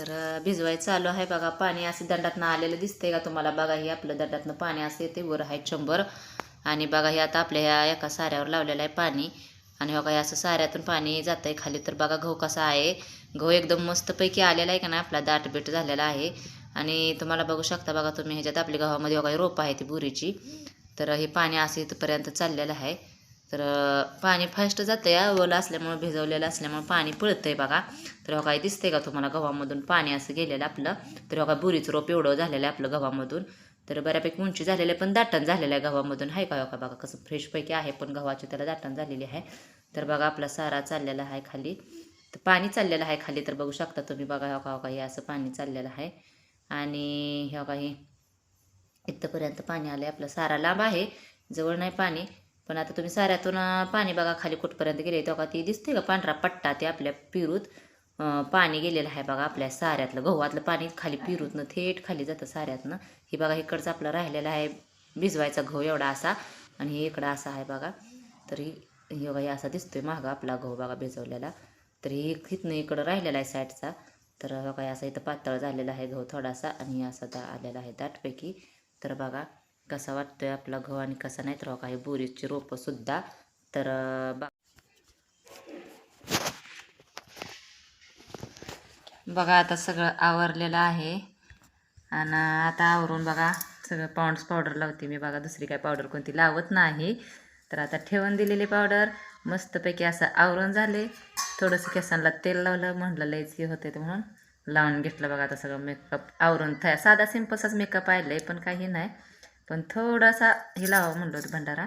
तर भिजवायचं चालू आहे बघा. पाणी असं दंडातनं आलेलं दिसतंय का तुम्हाला? बघा हे आपलं दंडातनं पाणी असं येते, वर आहे चंबर. आणि बघा हे आता आपल्या ह्या एका साऱ्यावर लावलेलं आहे पाणी. आणि बघा हे असं साऱ्यातून पाणी जात आहे खाली. तर बघा गहू कसा आहे. गहू एकदम मस्तपैकी आलेला आहे का नाही, आपला दाटबीट झालेला आहे. आणि तुम्हाला बघू शकता बघा तुम्ही, ह्याच्यात आपल्या गव्हामध्ये बघा रोप आहे ती बुरीची. तर हे पाणी असं इथपर्यंत चाललेलं आहे. तर पाणी फास्ट जातं या, ओलं असल्यामुळे भिजवलेलं असल्यामुळे पाणी पळतंय बघा. तर बघा दिसतंय का तुम्हाला गव्हामधून पाणी असं गेलेलं आपलं. तर बघा बुरीचं रोप एवढं झालेलं आहे आपलं गव्हामधून. तर बऱ्यापैकी उंची झालेलं आहे, पण दाटण झालेलं आहे गव्हामधून. आहे का बघा कसं फ्रेशपैकी आहे, पण गव्हाची त्याला दाटण झालेली आहे. तर बघा आपला सारा चाललेला आहे खाली. तर पाणी चाललेलं आहे खाली. तर बघू शकता तुम्ही बघा हो का हे असं पाणी चाललेलं आहे. आणि हे बघा हे इथंपर्यंत पाणी आलं आहे. आपलं सारा लांब आहे, जवळ नाही पाणी. पण आता तुम्ही साऱ्यातून पाणी बघा खाली कुठपर्यंत गेले. तेव्हा ती दिसते का पांढरा पट्टा, ते आपल्या पिरूत पाणी गेलेलं आहे बघा. आपल्या साऱ्यातलं गव्हातलं पाणी खाली पिरूतनं थेट खाली जातं साऱ्यातनं. हे बघा इकडचं आपलं राहिलेलं आहे भिजवायचा गहू एवढा असा. आणि हे इकडं असा आहे बघा. तर हे बघा हे असा दिसतोय मागं आपला गहू बघा भिजवलेला. तर हे इथनं इकडं राहिलेला आहे साईडचा. तर बघा असं इथं पातळ झालेला आहे गहू थोडासा, आणि असा आलेला आहे दाटपैकी. तर बघा कसा वाटतोय आपला गहू आणि कसा नाही. तर बघा हे बोरीची रोपं सुद्धा. तर बघा आता सगळं आवरलेलं आहे. आणि आता आवरून बघा सगळं पाऊंड्स पावडर लावते मी बघा. दुसरी काय पावडर कोणती लावत नाही. तर आता ठेवून दिलेली पावडर मस्तपैकी असं आवरून झाले. थोडंसं केसांना तेल लावलं, म्हटलं लयच हे होते ते म्हणून लावून घेतलं बघा. आता सगळं मेकअप आवरून साधा सिंपलचाच मेकअप आहे, पण काही नाही. पण थोडासा हे लावा म्हणलं होतं भंडारा,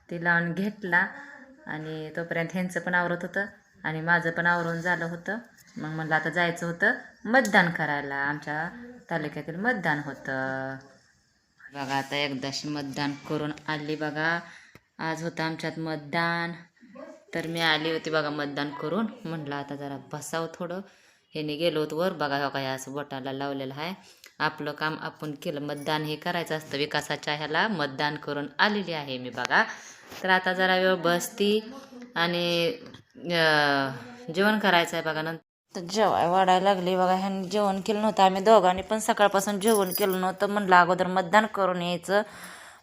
ते लावून घेतला. आणि तोपर्यंत ह्यांचं पण आवरत होतं आणि माझं पण आवरून झालं होतं. मग म्हणलं आता जायचं होतं मतदान करायला. आमच्या तालुक्यातील मतदान होतं बघा. आता एकदाशी मतदान करून आली बघा. आज होतं आमच्यात मतदान. तर मी आली होती बघा मतदान करून. म्हटलं आता जरा बसावं थोडं. ह्याने गेलो होतं वर बघा. हो काय असं बोटाला लावलेलं आहे. आपलं काम आपण केलं. मतदान हे करायचं असतं विकासाच्या ह्याला. मतदान करून आलेली आहे मी बघा. तर आता जरा वेळ बसती आणि जेवण करायचं आहे बघा. नंतर तर जेवाय वाढायला लागली बघा. ह्यांनी जेवण केलं नव्हतं. आम्ही दोघांनी पण सकाळपासून जेवण केलं नव्हतं. म्हणलं अगोदर मतदान करून यायचं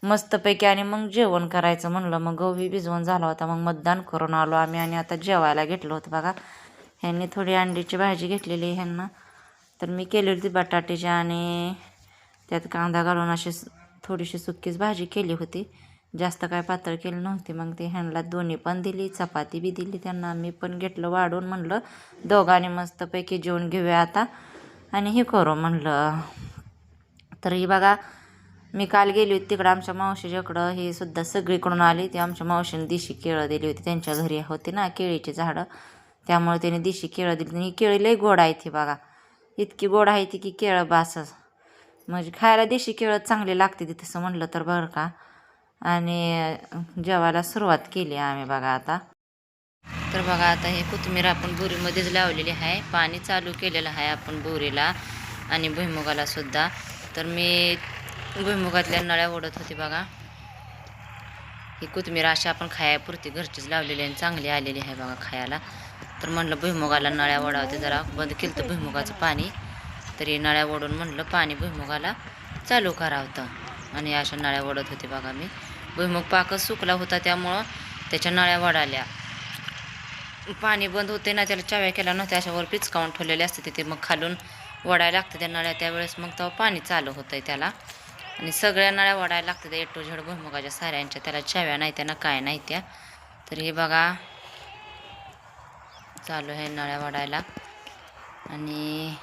मस्तपैकी आणि मग जेवण करायचं म्हणलं. मग गहू भिजवून झाला होता, मग मतदान करून आलो आम्ही. आणि आता जेवायला घेतलं होतं बघा. ह्यांनी थोडी अंडीची भाजी घेतलेली ह्यांना. तर मी केली होती बटाट्याची आणि त्यात कांदा घालून अशी थोडीशी सुक्कीच भाजी केली होती. जास्त काय पातळ केली नव्हती. मग ते ह्यांना दोन्ही पण दिली, चपाती बी दिली त्यांना. मी पण घेतलं वाढून. म्हणलं दोघांनी मस्तपैकी जेवण घेऊया आता आणि हे करू म्हणलं. तर ही बघा मी काल गेली होती तिकडं आमच्या मावशीच्याकडं. ही सुद्धा सगळीकडून आली. ती आमच्या मावशीने देशी केळं दिली होती. त्यांच्या घरी होती ना केळीची झाडं, त्यामुळे त्याने देशी केळं दिली. ही केळी लई गोड आहे ती बघा. इतकी गोड आहे ती की केळं बासच. म्हणजे खायला देशी केळं चांगली लागते ती तसं म्हणलं तर बरं का. आणि जेवायला सुरुवात केली आम्ही बघा आता. तर बघा आता हे कोथिंबीर आपण बोरीमध्येच लावलेली आहे. पाणी चालू केलेलं आहे आपण बोरीला आणि भुईमुगाला सुद्धा. तर मी भुईमुगातल्या नळ्या ओढत होती बघा. ही कोथिंबीर अशी आपण खायापुरती घरचीच लावलेली आणि चांगली आलेली आहे बघा खायला. तर म्हणलं भुईमुगाला नळ्या ओढावते. जरा बंद केलं तर भुईमुगाचं पाणी. तरी नळ्या ओढून म्हणलं पाणी भुईमुगाला चालू करावतं. आणि अशा नळ्या ओढत होते बघा मी. भुईमुग पाकच सुकला होता त्यामुळं त्याच्या नळ्या वडाल्या. पाणी बंद होते ना, त्याला चाव्या केल्या नव्हत्या, अशावर पिचकावून ठेवलेले असते तिथे. मग खालून वडायला लागतं त्या नळ्या. त्यावेळेस मग तेव्हा पाणी चालू होतं आहे त्याला. आणि सगळ्या नळ्या वडायला लागतं त्या एटो झड भुईमुगाच्या साऱ्यांच्या. त्याला चाव्या नाही त्या ना काय नाही त्या. तर हे बघा चालू आहे नळ्या वडायला. आणि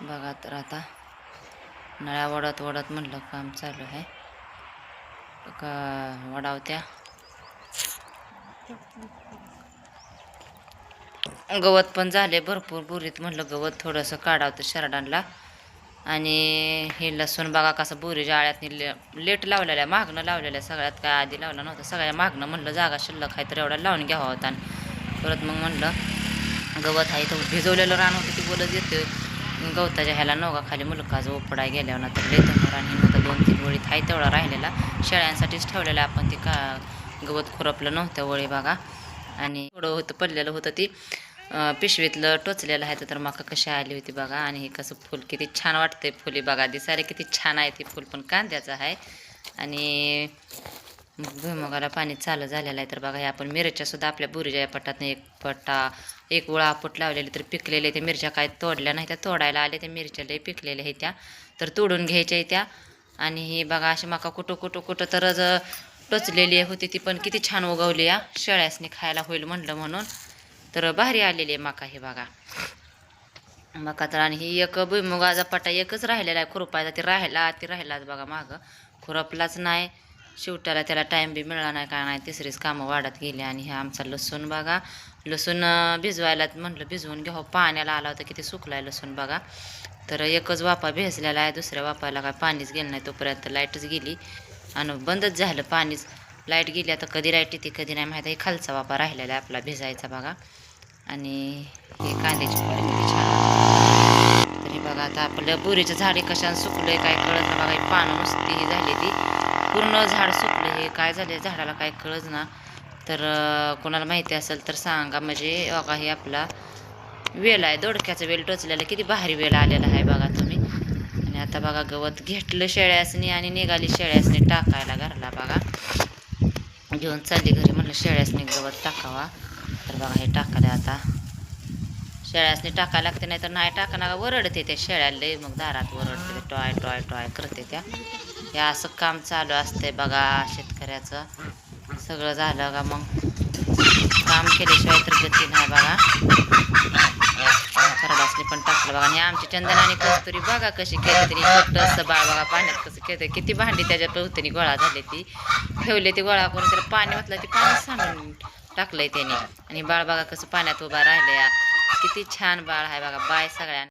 बघा तर आता नळ्या वडत वडत म्हणलं काम चालू आहे का वडावत्या. गवत पण झाले भरपूर बोरीत. म्हणलं गवत थोडंसं काढावतं शरडांना. आणि हे लसूण बघा कसं बोरीच्या आळ्यातनी लेट लावलेल्या, मागणं लावलेल्या. सगळ्यात काय आधी लावला नव्हतं, सगळ्या मागणं. म्हणलं जागा शिल्लक आहे तर एवढा लावून घ्यावा होता. आणि परत मग म्हणलं गवत आहे तर भिजवलेलं रान होतं ती बोलत येते गवताच्या ह्याला नोगा खाली मुलकाचं ओपडाय गेल्यावर ना. तर लेतं आणि नव्हतं 2-3 वळीत आहे तेवढा राहिलेला. शेळ्यांसाठीच ठेवलेला आपण. ते का गवत खुरपलं नव्हतं वळी बघा. आणि थोडं होतं पडलेलं होतं ती. पिशवीतलं टोचलेलं आहे तर मका कशी आली होती बघा. आणि हे कसं फुल किती छान वाटतंय फुली बघा, दिसायला किती छान आहे ती फुल, पण कांद्याचं आहे. आणि भुईमुगाला पाणी चालू झालेलं आहे तर बघा, हे आपण मिरच्या सुद्धा आपल्या बुरीच्या या पटातनं एक वळा आपट लावलेली तर पिकलेले. त्या मिरच्या काय तोडल्या नाही, त्या तोडायला आले. त्या मिरच्या लई पिकलेल्या आहेत त्या, तर तोडून घ्यायच्या त्या. आणि हे बघा अशी मका कुठं तर टोचलेली होती ती, पण किती छान उगवली या, शेळ्यासनी खायला होईल म्हणलं म्हणून तर भारी आलेली आहे मका. हे बघा मका तर. आणि ही एक भुईमुगाचा पट्टा एकच राहिलेला आहे खुरपायचा, ती राहिलाच बघा, मागं खुरपलाच नाही. शेवटाला त्याला टाईम बी मिळाला नाही, काय नाही, तिसरीच कामं वाढत गेली. आणि हे आमचा लसूण बघा, लसूण भिजवायला म्हटलं भिजवून घ्यावं, पाण्याला आला होता किती सुकलाय लसूण बघा. तर एकच वाफा भिजलेला आहे, दुसऱ्या वाफायला काय पाणीच गेलं नाही. तोपर्यंत लाईटच गेली आणि बंदच झालं पाणीच. लाईट गेली आता, कधी लाईट येते कधी नाही माहीत. हे खालचा वाफा राहिलेला आहे आपला भिजायचा बघा. आणि हे कांद्याची फुलं किती छान. तरी बघा आता आपलं बोरीचं झाड कशाने सुकलंय काय कळत ना बघा. ही पानं नुसती ही झाली, ती पूर्ण झाड सुकलं. हे काय झाले झाडाला काय कळत ना. तर कोणाला माहिती असेल तर सांगा. म्हणजे बघा हे आपला वेल आहे, दोडक्याचा वेल टोचलेला, किती भारी वेल आलेला आहे बघा तुम्ही. आणि आता बघा गवत घेतलं शेळ्यासनी आणि निघाली शेळ्यासनी टाकायला घरला बघा. घेऊन चालली घरी, म्हणलं शेळ्यासनी गवत टाकावा. तर बघा हे टाकायला आता शेळ्यासनी टाकायला लागते, नाही तर नाही टाकणार वरडते त्या शेळ्याला. मग दारात वरडते, टॉय टॉय टॉय करते त्या. हे असं काम चालू असतंय बघा शेतकऱ्याचं. सगळं झालं का मग काम केल्याशिवाय तर गती नाही बघा. करडासनी पण टाकलं बघा. आणि आमची चंदन आणि कस्तुरी बघा कशी खेळते तरी, छोटंसं बाळ बघा पाण्यात कसं खेळते. किती भांडी त्याच्या पवतनी गोळा झाली, ती ठेवले ती गोळा करून, त्याला पाणी म्हटलं ती पाणी सांडून टाकलंय त्याने. आणि बाळ बघा कसं पाण्यात उभा राहिलं या, किती छान बाळ आहे बघा. बाय सगळ्यांना.